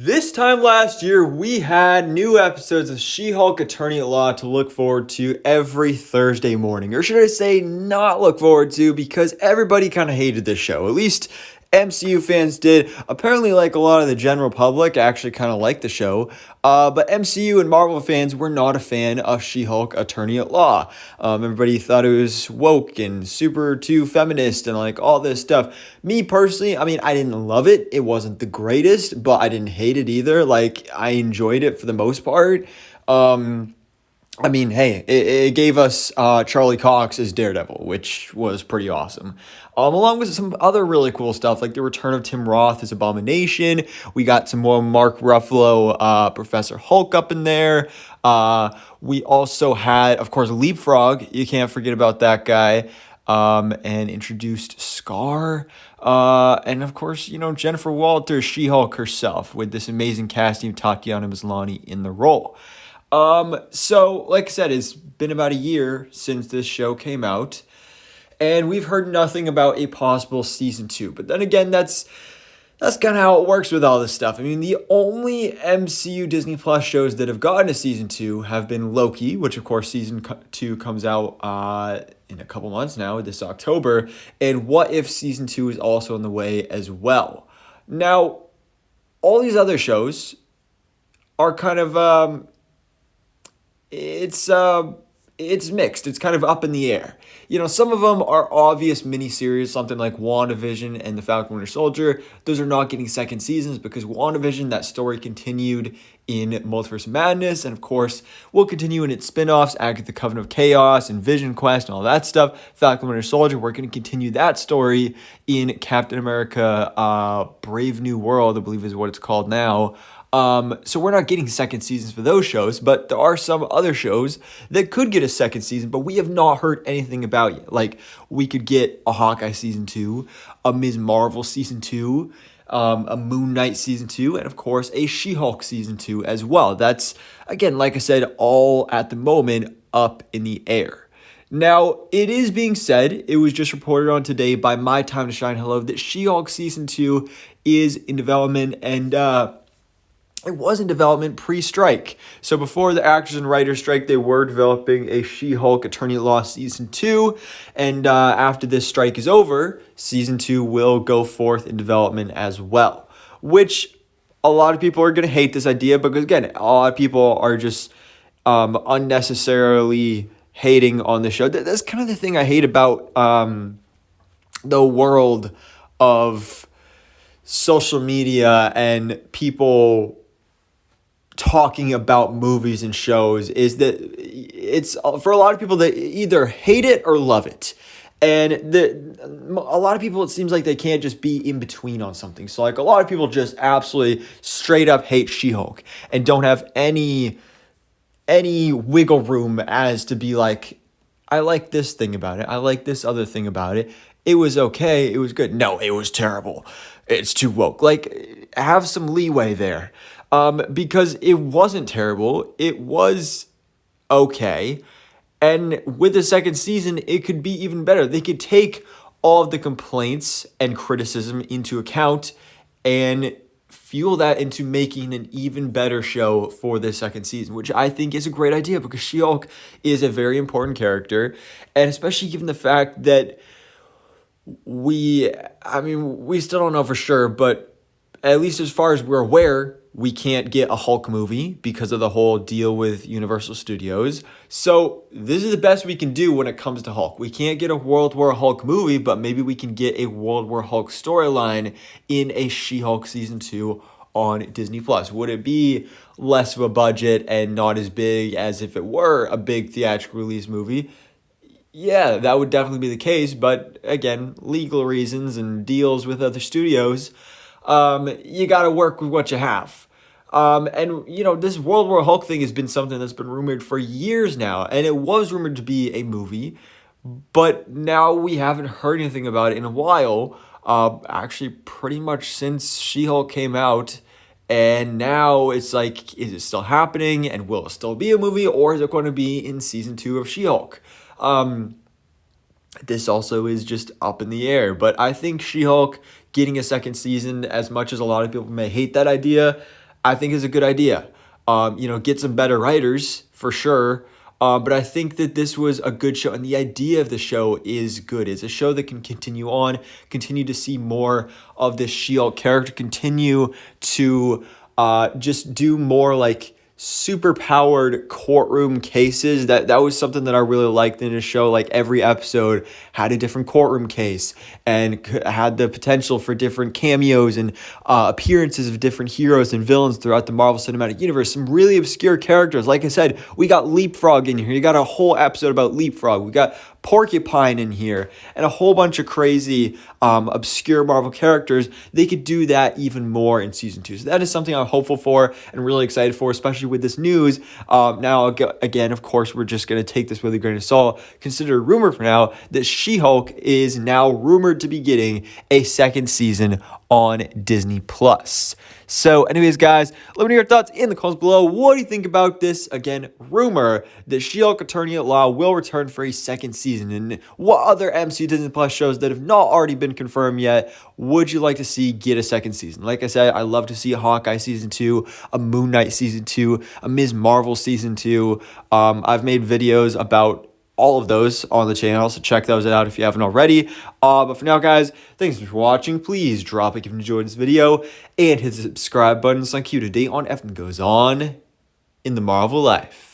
This time last year, we had new episodes of She-Hulk Attorney at Law to look forward to every Thursday morning. Or should I say, not look forward to, because everybody kind of hated this show. At least MCU fans did. Apparently, like a lot of the general public, actually kind of liked the show. But MCU and Marvel fans were not a fan of She-Hulk Attorney at Law. Everybody thought it was woke and super too feminist and like all this stuff. Me personally, I mean, I didn't love it. It wasn't the greatest, but I didn't hate it either. Like, I enjoyed it for the most part. Um, I mean, hey, it gave us Charlie Cox as Daredevil, which was pretty awesome. Along with some other really cool stuff, like the return of Tim Roth as Abomination. We got some more Mark Ruffalo, Professor Hulk up in there. We also had, of course, Leapfrog. You can't forget about that guy. And introduced Scar. And of course, Jennifer Walters, She-Hulk herself, with this amazing casting of Tatiana Maslany in the role. So like I said, it's been about a year since this show came out, and we've heard nothing about a possible season two. But then again, that's kind of how it works with all this stuff. I mean, the only MCU Disney Plus shows that have gotten a season two have been Loki, which of course two comes out in a couple months now, this October, and What If season two is also on the way as well. Now, all these other shows are kind of it's mixed. It's kind of up in the air. Some of them are obvious miniseries, something like WandaVision and The Falcon Winter Soldier. Those are not getting second seasons because WandaVision, that story continued in Multiverse of Madness, and of course will continue in its spin-offs, Agatha Covenant of Chaos and Vision Quest and all that stuff. Falcon Winter Soldier, we're going to continue that story in Captain America Brave New World, I believe is what it's called now. So we're not getting second seasons for those shows, but there are some other shows that could get a second season, but we have not heard anything about yet. Like, we could get a Hawkeye season 2, a Ms. Marvel season 2, a Moon Knight season 2, and of course a She-Hulk season 2 as well. That's, again, like I said, all at the moment up in the air. Now, it is being said, it was just reported on today by My Time to Shine Hello, that She-Hulk season 2 is in development, and it was in development pre-strike. So before the actors and writers strike, they were developing a She-Hulk Attorney at Law season 2. And after this strike is over, season 2 will go forth in development as well. Which a lot of people are going to hate this idea because, again, a lot of people are just unnecessarily hating on the show. That's kind of the thing I hate about the world of social media and people talking about movies and shows, is that it's for a lot of people that either hate it or love it. And a lot of people, it seems like they can't just be in between on something. So like a lot of people just absolutely straight up hate She-Hulk and don't have any wiggle room as to be like, I like this thing about it, I like this other thing about it. It was okay, it was good. No, it was terrible. It's too woke. Like, have some leeway there. Because it wasn't terrible. It was okay. And with the second season, it could be even better. They could take all of the complaints and criticism into account and fuel that into making an even better show for the second season, which I think is a great idea because She-Hulk is a very important character. And especially given the fact that we still don't know for sure, but at least as far as we're aware, we can't get a Hulk movie because of the whole deal with Universal Studios. So this is the best we can do when it comes to Hulk. We can't get a World War Hulk movie, but maybe we can get a World War Hulk storyline in a She-Hulk season 2 on Disney Plus. Would it be less of a budget and not as big as if it were a big theatrical release movie? Yeah, that would definitely be the case. But again, legal reasons and deals with other studios, you got to work with what you have. This World War Hulk thing has been something that's been rumored for years now, and it was rumored to be a movie, but now we haven't heard anything about it in a while, actually pretty much since She-Hulk came out, and now it's like, is it still happening, and will it still be a movie, or is it going to be in season 2 of She-Hulk? This also is just up in the air, but I think She-Hulk getting a second season, as much as a lot of people may hate that idea, I think is a good idea. Get some better writers for sure. But I think that this was a good show, and the idea of the show is good. It's a show that can continue on, continue to see more of this She-Hulk character, continue to just do more like super powered courtroom cases. That was something that I really liked in the show. Like every episode had a different courtroom case and had the potential for different cameos and appearances of different heroes and villains throughout the Marvel Cinematic Universe. Some really obscure characters. Like I said, we got Leapfrog in here. You got a whole episode about Leapfrog. We got Porcupine in here and a whole bunch of crazy obscure Marvel characters. They could do that even more in season 2. So that is something I'm hopeful for and really excited for, especially with this news. Now, again, of course, we're just going to take this with a grain of salt. Consider a rumor for now that She-Hulk is now rumored to be getting a second season on Disney Plus. So anyways, guys, let me know your thoughts in the comments below. What do you think about this, again, rumor that She-Hulk Attorney at Law will return for a second season? And what other MCU Disney Plus shows that have not already been confirmed yet would you like to see get a second season? Like I said, I love to see a Hawkeye season 2, a Moon Knight season 2, a Ms. Marvel season 2. I've made videos about all of those on the channel, so check those out if you haven't already. But for now, guys, thanks for watching. Please drop a like if you enjoyed this video and hit the subscribe button so I can keep you up to date on everything that goes on in the Marvel life.